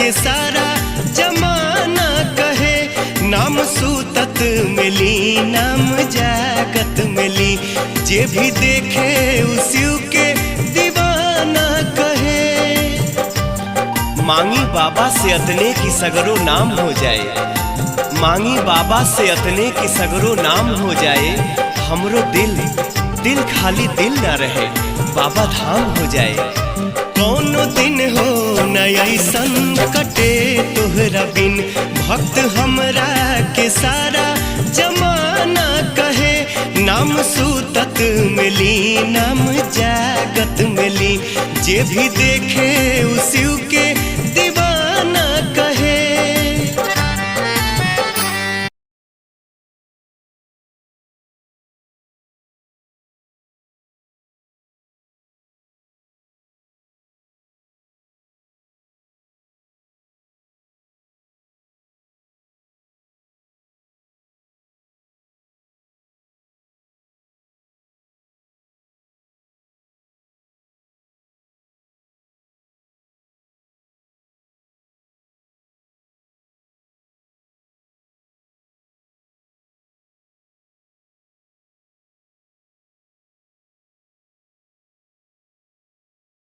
के सारा जमाना कहे। नाम सूतत मिली नाम जागत मिली, जे भी देखे उसी के दीवाना कहे। मांगी बाबा से अतने की सगरो नाम हो जाए, मांगी बाबा से अतने की सगरो नाम हो जाए। हमरो दिल खाली दिल ना रहे, बाबा धाम हो जाए। कौनो दिन हो न ऐसन कटे तोहरा बिन, भक्त हमरा के सारा जमाना कहे। नाम सूतत मिली नाम जागत मिली, जे भी देखे उसी के दीवाना